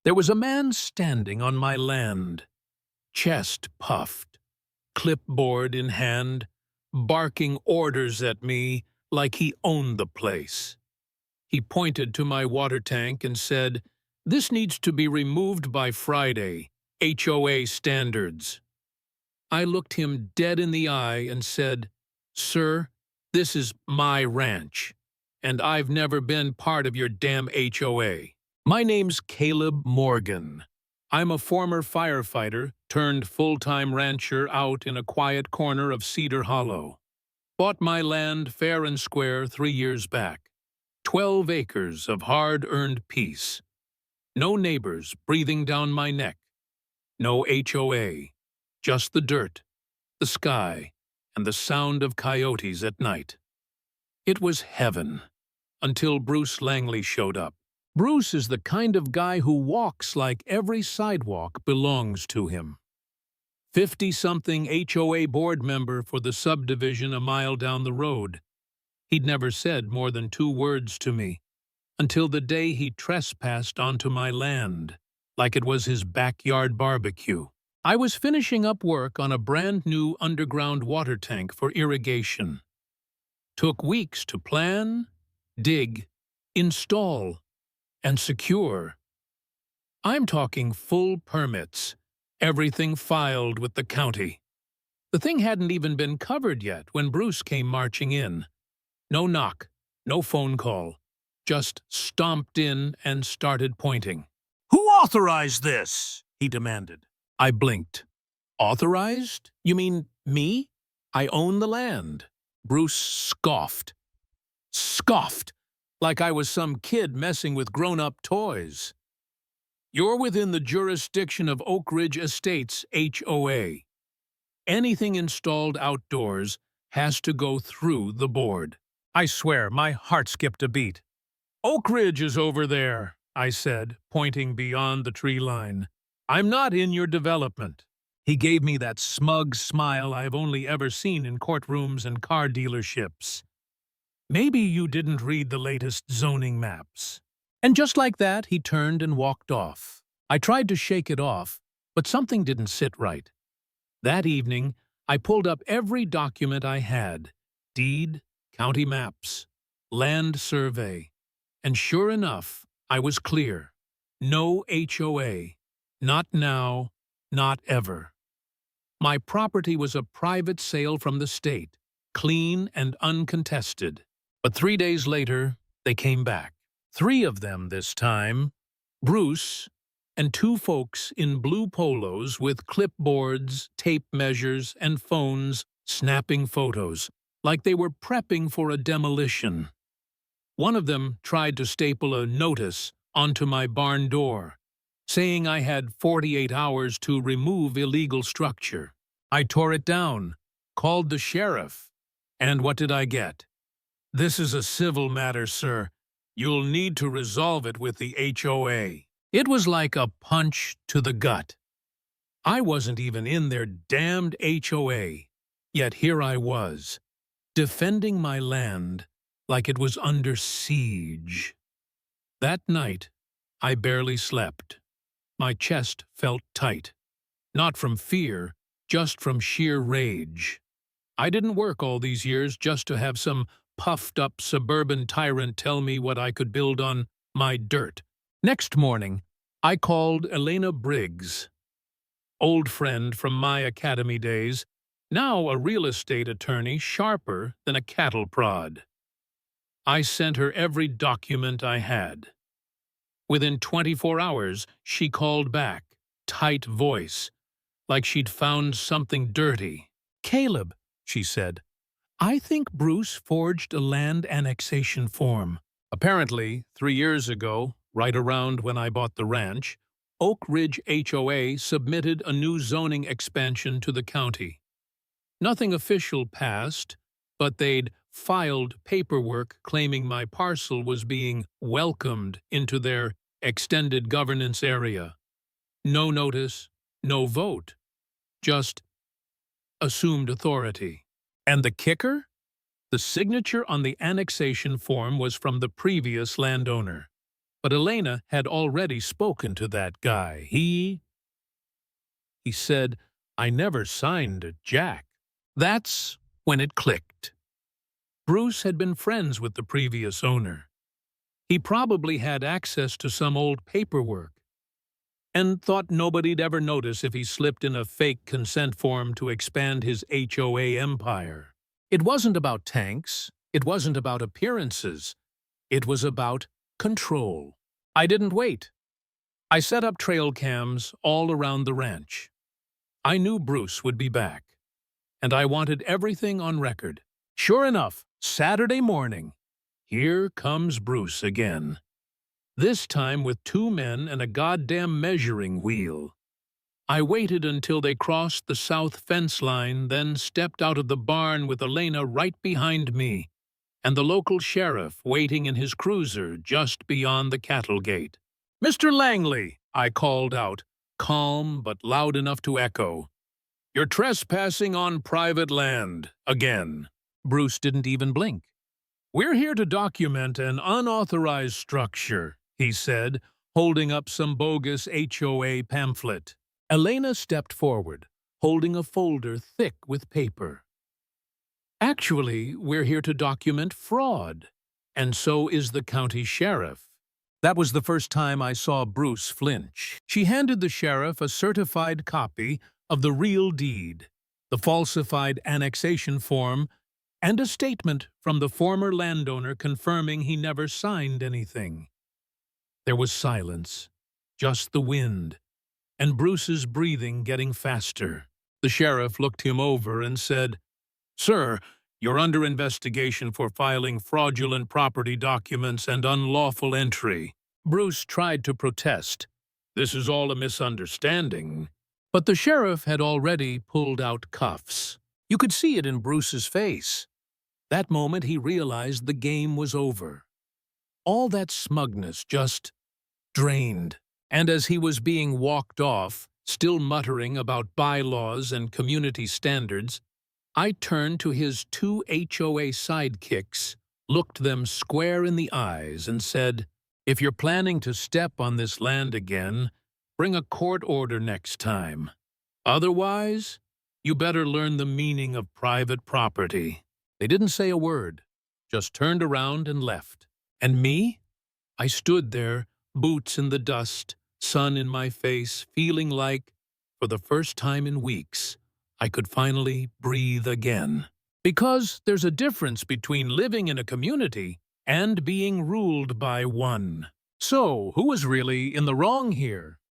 There was a man standing on my land, chest puffed, clipboard in hand, barking orders at me like he owned the place. He pointed to my water tank and said, "This needs to be removed by Friday, HOA standards." I looked him dead in the eye and said, "Sir, this is my ranch, and I've never been part of your damn HOA. My name's Caleb Morgan. I'm a former firefighter turned full-time rancher out in a quiet corner of Cedar Hollow. Bought my land fair and square 3 years back. 12 acres of hard-earned peace. No neighbors breathing down my neck. No HOA. Just the dirt, the sky, and the sound of coyotes at night. It was heaven, until Bruce Langley showed up. Bruce is the kind of guy who walks like every sidewalk belongs to him. 50-something HOA board member for the subdivision a mile down the road. He'd never said more than 2 words to me, until the day he trespassed onto my land, like it was his backyard barbecue. I was finishing up work on a brand-new underground water tank for irrigation. Took weeks to plan, dig, install, and secure. I'm talking full permits, everything filed with the county. The thing hadn't even been covered yet when Bruce came marching in. No knock, no phone call, just stomped in and started pointing. "Who authorized this?" he demanded. I blinked. "Authorized? You mean me? I own the land." Bruce scoffed. Scoffed, like I was some kid messing with grown-up toys. "You're within the jurisdiction of Oak Ridge Estates, HOA. Anything installed outdoors has to go through the board." I swear, my heart skipped a beat. "Oak Ridge is over there," I said, pointing beyond the tree line. "I'm not in your development." He gave me that smug smile I've only ever seen in courtrooms and car dealerships. "Maybe you didn't read the latest zoning maps." And just like that, he turned and walked off. I tried to shake it off, but something didn't sit right. That evening, I pulled up every document I had: deed, county maps, land survey, and sure enough, I was clear. No HOA. Not now, not ever. My property was a private sale from the state, clean and uncontested. But 3 days later, they came back. 3 of them this time. Bruce and 2 folks in blue polos with clipboards, tape measures, and phones snapping photos, like they were prepping for a demolition. One of them tried to staple a notice onto my barn door, saying I had 48 hours to remove illegal structure. I tore it down, called the sheriff, and what did I get? "This is a civil matter, sir. You'll need to resolve it with the HOA." It was like a punch to the gut. I wasn't even in their damned HOA, yet here I was, defending my land like it was under siege. That night, I barely slept. My chest felt tight. Not from fear, just from sheer rage. I didn't work all these years just to have some puffed-up suburban tyrant tell me what I could build on my dirt. Next morning, I called Elena Briggs, old friend from my academy days, now a real estate attorney sharper than a cattle prod. I sent her every document I had. Within 24 hours, she called back, tight voice, like she'd found something dirty. "Caleb," she said, "I think Bruce forged a land annexation form." Apparently, 3 years ago, right around when I bought the ranch, Oak Ridge HOA submitted a new zoning expansion to the county. Nothing official passed, but they'd filed paperwork claiming my parcel was being welcomed into their extended governance area. No notice, no vote, just assumed authority. And the kicker? The signature on the annexation form was from the previous landowner. But Elena had already spoken to that guy. He said, "I never signed a jack." That's when it clicked. Bruce had been friends with the previous owner. He probably had access to some old paperwork and thought nobody'd ever notice if he slipped in a fake consent form to expand his HOA empire. It wasn't about tanks. It wasn't about appearances. It was about control. I didn't wait. I set up trail cams all around the ranch. I knew Bruce would be back, and I wanted everything on record. Sure enough, Saturday morning, here comes Bruce again. This time with 2 men and a goddamn measuring wheel. I waited until they crossed the south fence line, then stepped out of the barn with Elena right behind me, and the local sheriff waiting in his cruiser just beyond the cattle gate. "Mr. Langley," I called out, calm but loud enough to echo. "You're trespassing on private land, again." Bruce didn't even blink. "We're here to document an unauthorized structure," he said, holding up some bogus HOA pamphlet. Elena stepped forward, holding a folder thick with paper. "Actually, we're here to document fraud, and so is the county sheriff." That was the first time I saw Bruce flinch. She handed the sheriff a certified copy of the real deed, the falsified annexation form, and a statement from the former landowner confirming he never signed anything. There was silence, just the wind, and Bruce's breathing getting faster. The sheriff looked him over and said, "Sir, you're under investigation for filing fraudulent property documents and unlawful entry." Bruce tried to protest. "This is all a misunderstanding." But the sheriff had already pulled out cuffs. You could see it in Bruce's face. That moment he realized the game was over. All that smugness just drained. And as he was being walked off, still muttering about bylaws and community standards, I turned to his 2 HOA sidekicks, looked them square in the eyes, and said, "If you're planning to step on this land again, bring a court order next time. Otherwise, you better learn the meaning of private property." They didn't say a word, just turned around and left. And me? I stood there, boots in the dust, sun in my face, feeling like, for the first time in weeks, I could finally breathe again. Because there's a difference between living in a community and being ruled by one. So, who was really in the wrong here?